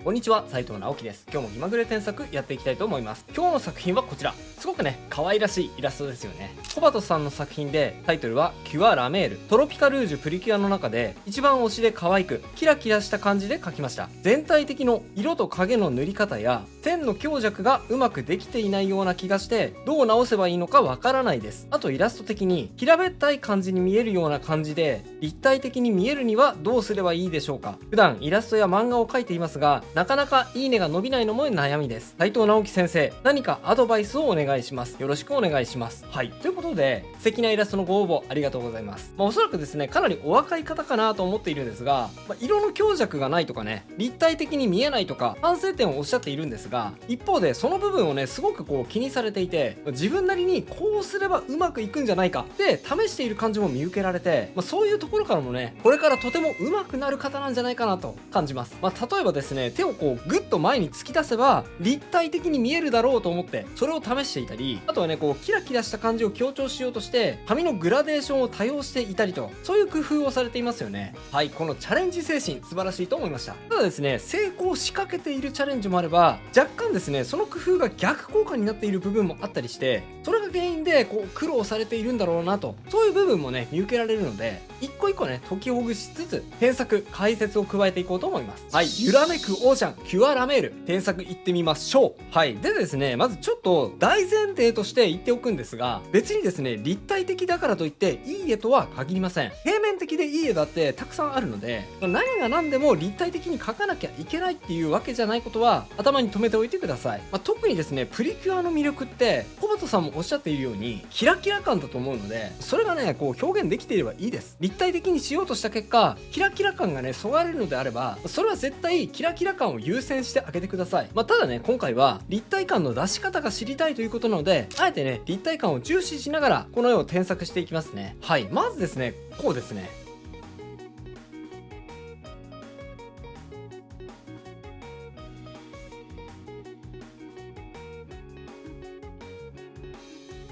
こんにちは、斉藤直樹です。今日も気まぐれ添削やっていきたいと思います。今日の作品はこちら。すごくね、可愛らしいイラストですよね。コバトさんの作品で、タイトルはキュアラメール。トロピカルージュプリキュアの中で、一番推しで可愛く、キラキラした感じで描きました。全体的の色と影の塗り方や、線の強弱がうまくできていないような気がして、どう直せばいいのかわからないです。あとイラスト的に、平べったい感じに見えるような感じで、立体的に見えるにはどうすればいいでしょうか。普段イラストや漫画を描いていますが、なかなかいいねが伸びないのも悩みです。斉藤直樹先生、何かアドバイスをお願いします。よろしくお願いします。はい。ということで、素敵なイラストのご応募ありがとうございます。おそらくですね、かなりお若い方かなと思っているんですが、色の強弱がないとかね、立体的に見えないとか、反省点をおっしゃっているんですが、一方でその部分をね、すごく気にされていて、自分なりにこうすればうまくいくんじゃないかって試している感じも見受けられて、そういうところからもね、これからとても上手くなる方なんじゃないかなと感じます。例えばですね、手をグッと前に突き出せば立体的に見えるだろうと思ってそれを試していたり、あとはね、キラキラした感じを強調しようとして髪のグラデーションを多用していたりと、そういう工夫をされていますよね。はい、このチャレンジ精神素晴らしいと思いました。ただですね、成功しかけているチャレンジもあれば、若干ですね、その工夫が逆効果になっている部分もあったりして、それが原因で苦労されているんだろうなと、そういう部分もね、見受けられるので、一個一個ね、解きほぐしつつ添削解説を加えていこうと思います。はい、揺らめくオーシャンキュアラメール、添削いってみましょう。はい、でですね、まずちょっと大前提として言っておくんですが、別にですね、立体的だからといっていい絵とは限りません。平面的でいい絵だってたくさんあるので、何が何でも立体的に描かなきゃいけないっていうわけじゃないことは頭に留めておいてください。特にですね、プリキュアの魅力ってコバトさんもおっしゃっているようにキラキラ感だと思うので、それがね、表現できていればいいです。立体的にしようとした結果、キラキラ感がね、そがれるのであれば、それは絶対キラキラ感を優先してあげてください。ただね、今回は立体感の出し方が知りたいということなので、あえてね、立体感を重視しながらこの絵を添削していきますね。はい、まずですね、こうですね。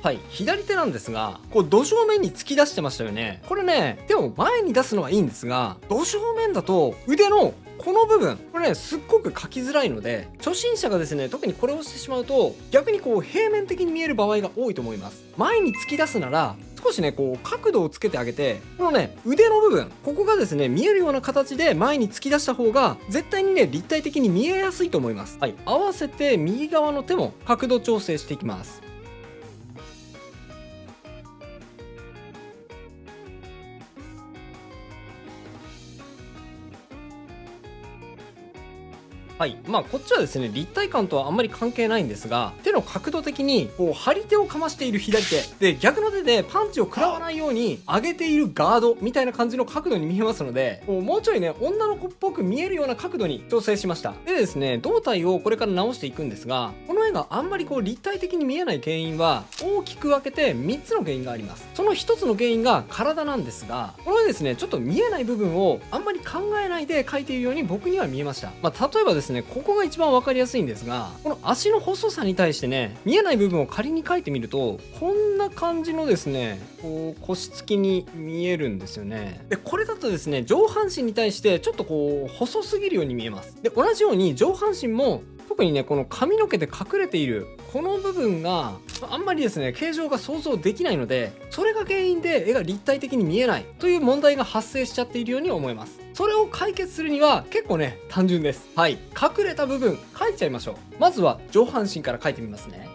はい、左手なんですが、土正面に突き出してましたよね。これね、手を前に出すのはいいんですが、土正面だと腕のこの部分、これね、すっごく描きづらいので、初心者がですね、特にこれをしてしまうと、逆に平面的に見える場合が多いと思います。前に突き出すなら、少しね、角度をつけてあげて、このね、腕の部分、ここがですね、見えるような形で前に突き出した方が、絶対にね、立体的に見えやすいと思います。はい、合わせて右側の手も角度調整していきます。はい、こっちはですね、立体感とはあんまり関係ないんですが、手の角度的に張り手をかましている左手で、逆の手でパンチを食らわないように上げているガードみたいな感じの角度に見えますので、もうちょいね、女の子っぽく見えるような角度に調整しました。でですね、胴体をこれから直していくんですが、この絵があんまり立体的に見えない原因は大きく分けて3つの原因があります。その1つの原因が体なんですが、これですね、ちょっと見えない部分をあんまり考えないで描いているように僕には見えました。例えばですね、ここが一番分かりやすいんですが、この足の細さに対してね、見えない部分を仮に描いてみると、こんな感じのですね、腰つきに見えるんですよね。で、これだとですね、上半身に対してちょっと細すぎるように見えます。で、同じように上半身も特にね、この髪の毛で隠れているこの部分があんまりですね、形状が想像できないので、それが原因で絵が立体的に見えないという問題が発生しちゃっているように思います。それを解決するには結構ね、単純です。はい、隠れた部分描いちゃいましょう。まずは上半身から描いてみますね。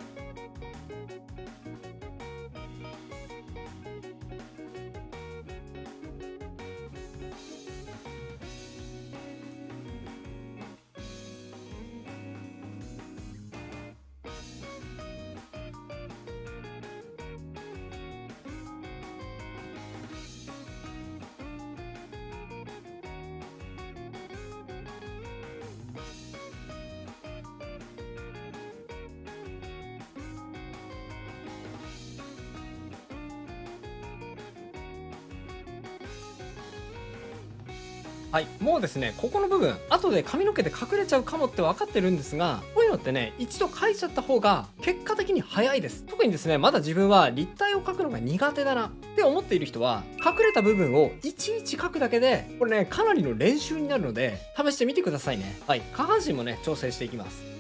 はい、もうですね、ここの部分後で髪の毛で隠れちゃうかもって分かってるんですが、こういうのってね、一度描いちゃった方が結果的に早いです。特にですね、まだ自分は立体を描くのが苦手だなって思っている人は、隠れた部分をいちいち描くだけでこれね、かなりの練習になるので試してみてくださいね。はい、下半身もね、調整していきます。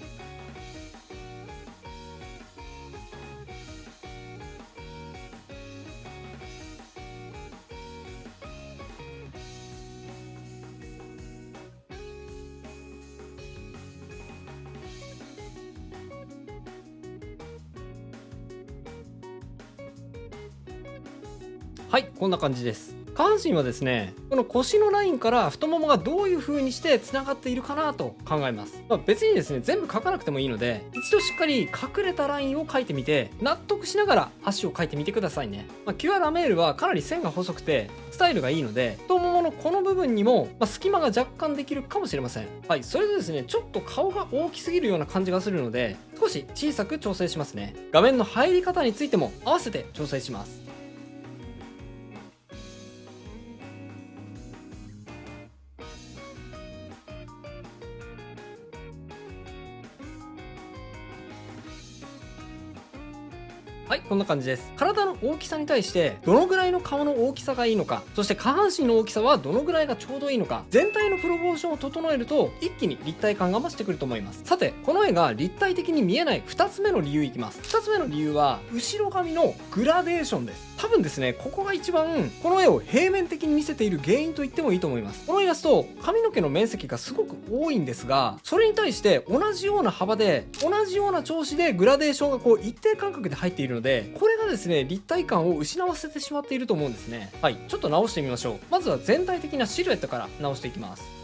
はい、こんな感じです。下半身はですね、この腰のラインから太ももがどういう風にしてつながっているかなと考えます。別にですね、全部描かなくてもいいので、一度しっかり隠れたラインを描いてみて、納得しながら足を描いてみてくださいね。キュアラメールはかなり線が細くてスタイルがいいので、太もものこの部分にも、隙間が若干できるかもしれません。はい、それでですね、ちょっと顔が大きすぎるような感じがするので、少し小さく調整しますね。画面の入り方についても合わせて調整します。はい、こんな感じです。体の大きさに対してどのぐらいの顔の大きさがいいのか、そして下半身の大きさはどのぐらいがちょうどいいのか、全体のプロポーションを整えると一気に立体感が増してくると思います。さて、この絵が立体的に見えない2つ目の理由いきます。2つ目の理由は後ろ髪のグラデーションです。多分ですね、ここが一番この絵を平面的に見せている原因と言ってもいいと思います。このイラスト、髪の毛の面積がすごく多いんですが、それに対して同じような幅で同じような調子でグラデーションがこう一定間隔で入っているので、これがですね、立体感を失わせてしまっていると思うんですね。はい、ちょっと直してみましょう。まずは全体的なシルエットから直していきます。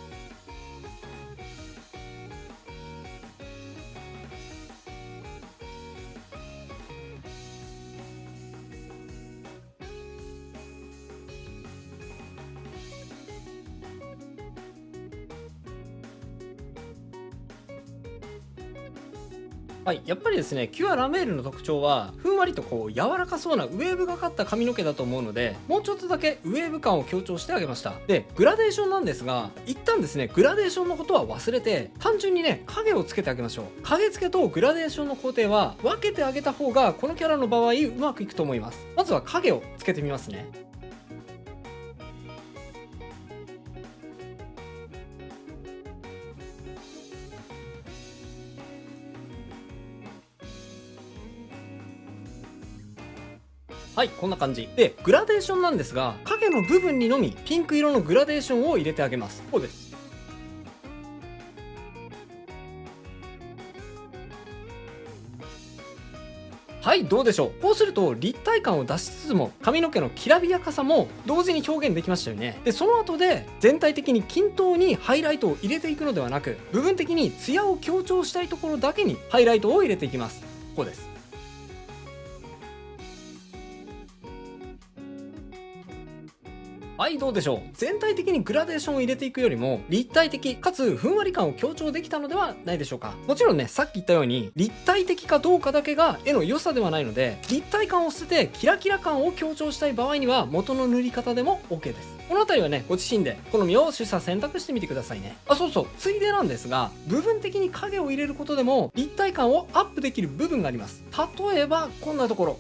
はい、やっぱりですね、キュアラメールの特徴はふんわりとこう柔らかそうなウェーブがかった髪の毛だと思うので、もうちょっとだけウェーブ感を強調してあげました。で、グラデーションなんですが、一旦ですね、グラデーションのことは忘れて単純にね、影をつけてあげましょう。影付けとグラデーションの工程は分けてあげた方がこのキャラの場合うまくいくと思います。まずは影をつけてみますね。はい、こんな感じで、グラデーションなんですが、影の部分にのみピンク色のグラデーションを入れてあげます。こうです。はい、どうでしょう。こうすると立体感を出しつつも髪の毛のきらびやかさも同時に表現できましたよね。で、その後で全体的に均等にハイライトを入れていくのではなく、部分的にツヤを強調したいところだけにハイライトを入れていきます。こうです。はい、どうでしょう。全体的にグラデーションを入れていくよりも立体的かつふんわり感を強調できたのではないでしょうか。もちろんね、さっき言ったように立体的かどうかだけが絵の良さではないので、立体感を捨ててキラキラ感を強調したい場合には元の塗り方でも OK です。この辺りはね、ご自身で好みを取捨選択してみてくださいね。そうそう、ついでなんですが、部分的に影を入れることでも立体感をアップできる部分があります。例えばこんなところ。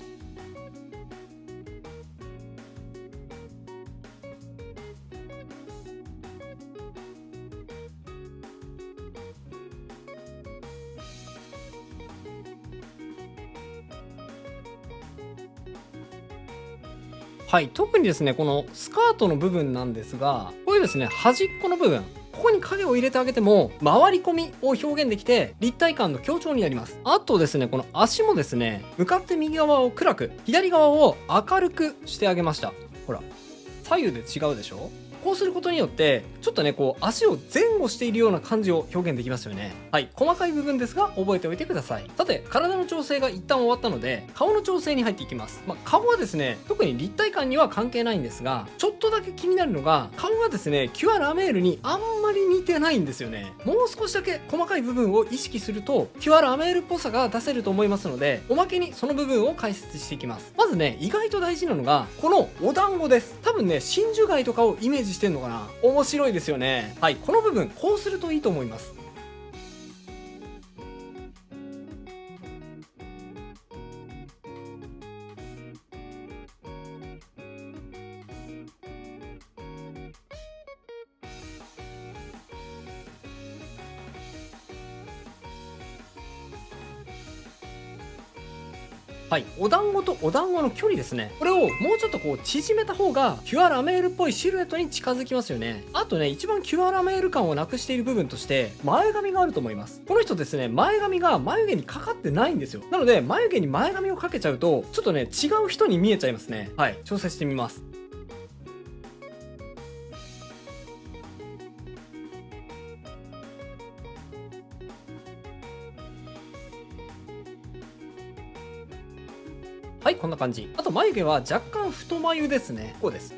はい、特にですね、このスカートの部分なんですが、こういうですね、端っこの部分、ここに影を入れてあげても回り込みを表現できて立体感の強調になります。あとですね、この足もですね、向かって右側を暗く、左側を明るくしてあげました。ほら、左右で違うでしょ。こうすることによってちょっとね、こう足を前後しているような感じを表現できますよね。はい、細かい部分ですが覚えておいてください。さて、体の調整が一旦終わったので顔の調整に入っていきます。顔はですね、特に立体感には関係ないんですが、ちょっとだけ気になるのが、顔がですね、キュアラメールにあんまり似てないんですよね。もう少しだけ細かい部分を意識するとキュアラメールっぽさが出せると思いますので、おまけにその部分を解説していきます。まずね、意外と大事なのがこのお団子です。多分ね、真珠貝とかをイメージ示してんのかな。面白いですよね。はい、この部分こうするといいと思います。はい、お団子とお団子の距離ですね。これをもうちょっとこう縮めた方がキュアラメールっぽいシルエットに近づきますよね。あとね、一番キュアラメール感をなくしている部分として前髪があると思います。この人ですね、前髪が眉毛にかかってないんですよ。なので眉毛に前髪をかけちゃうとちょっとね、違う人に見えちゃいますね。はい、調整してみます。はい、こんな感じ。あと眉毛は若干太眉ですね。こうです。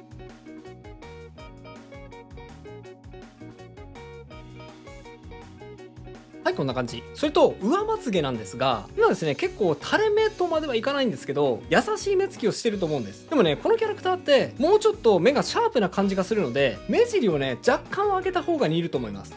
はい、こんな感じ。それと上まつげなんですが、今ですね、結構垂れ目とまではいかないんですけど、優しい目つきをしてると思うんです。でもね、このキャラクターってもうちょっと目がシャープな感じがするので、目尻をね、若干上げた方が似ると思います。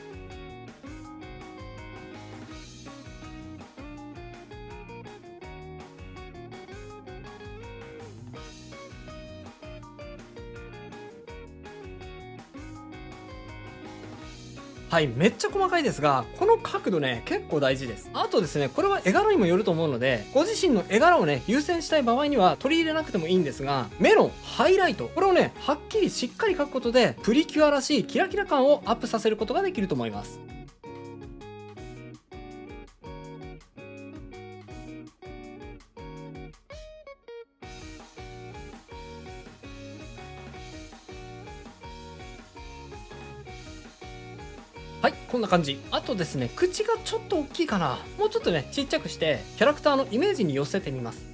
はい、めっちゃ細かいですが、この角度ね、結構大事です。あとですね、これは絵柄にもよると思うので、ご自身の絵柄をね、優先したい場合には取り入れなくてもいいんですが、目のハイライト、これをね、はっきりしっかり描くことで、プリキュアらしいキラキラ感をアップさせることができると思います。はい、こんな感じ。あとですね、口がちょっと大きいかな。もうちょっとね、ちっちゃくして、キャラクターのイメージに寄せてみます。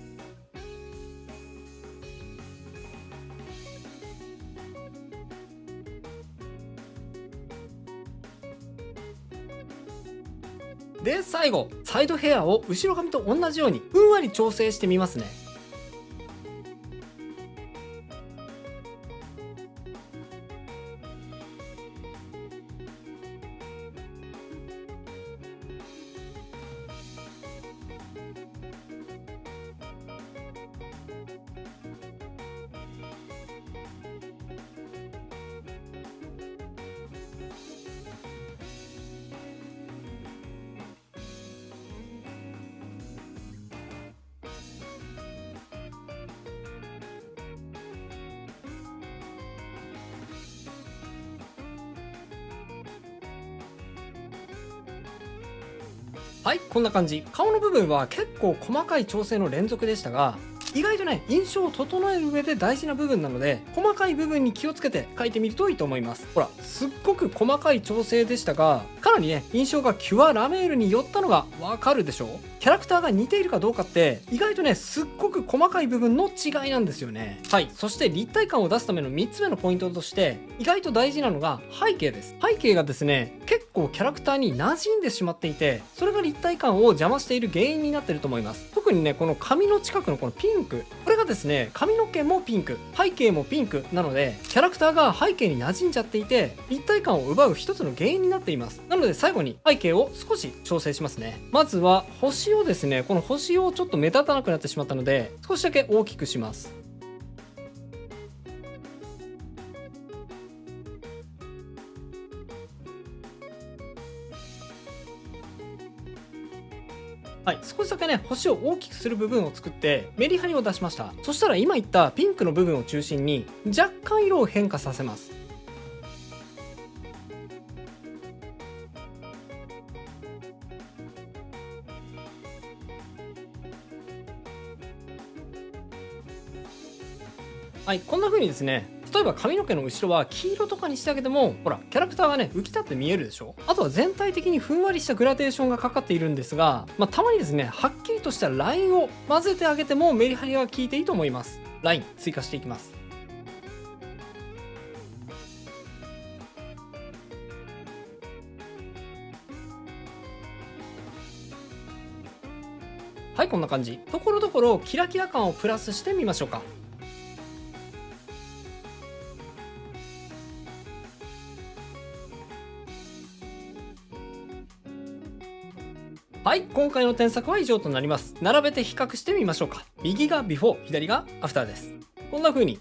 で、最後、サイドヘアを後ろ髪と同じように、ふんわり調整してみますね。はい、こんな感じ。顔の部分は結構細かい調整の連続でしたが、意外とね、印象を整える上で大事な部分なので、細かい部分に気をつけて描いてみるといいと思います。ほら、すっごく細かい調整でしたが、かなりね、印象がキュアラメールに寄ったのがわかるでしょう。キャラクターが似ているかどうかって、意外とね、すっごく細かい部分の違いなんですよね。はい、そして立体感を出すための3つ目のポイントとして、意外と大事なのが背景です。背景がですね、結構キャラクターに馴染んでしまっていて、それが立体感を邪魔している原因になっていると思います。特にね、この髪の近くのこのピンク、これがですね、髪の毛もピンク、背景もピンクなので、キャラクターが背景に馴染んじゃっていて、立体感を奪う一つの原因になっています。なので最後に背景を少し調整しますね。まずは星をですね、この星をちょっと目立たなくなってしまったので、少しだけ大きくします。はい、少しだけね、星を大きくする部分を作ってメリハリを出しました。そしたら今言ったピンクの部分を中心に若干色を変化させます。はい、こんな風にですね、例えば髪の毛の後ろは黄色とかにしてあげても、ほら、キャラクターがね、浮き立って見えるでしょ。あとは全体的にふんわりしたグラデーションがかかっているんですが、たまにですね、はっきりとしたラインを混ぜてあげてもメリハリが効いていいと思います。ライン追加していきます。はい、こんな感じ。ところどころキラキラ感をプラスしてみましょうか。はい、今回の添削は以上となります。並べて比較してみましょうか。右がビフォー、左がアフターです。こんな風に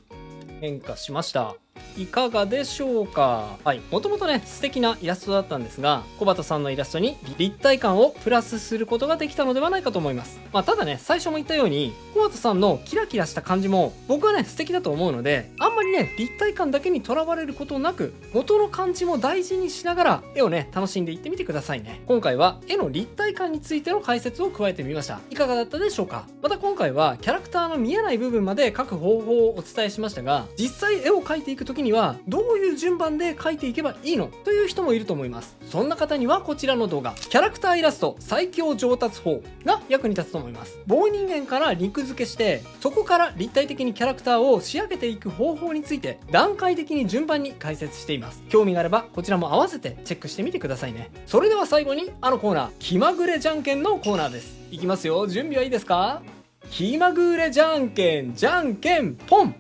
変化しました。いかがでしょうか。はい、もともとね素敵なイラストだったんですが、小畑さんのイラストに立体感をプラスすることができたのではないかと思います。ただね、最初も言ったように小畑さんのキラキラした感じも僕はね素敵だと思うので、あんまりね立体感だけにとらわれることなく、元の感じも大事にしながら絵をね楽しんでいってみてくださいね。今回は絵の立体感についての解説を加えてみました。いかがだったでしょうか。また今回はキャラクターの見えない部分まで描く方法をお伝えしましたが、実際絵を描いていく時にはどういう順番で描いていけばいいのという人もいると思います。そんな方にはこちらの動画、キャラクターイラスト最強上達法が役に立つと思います。棒人間から肉付けして、そこから立体的にキャラクターを仕上げていく方法について段階的に順番に解説しています。興味があればこちらも合わせてチェックしてみてくださいね。それでは最後にあのコーナー、気まぐれじゃんけんのコーナーです。いきますよ。準備はいいですか。気まぐれじゃんけんじゃんけんポン。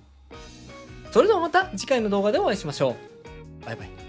それではまた次回の動画でお会いしましょう。バイバイ。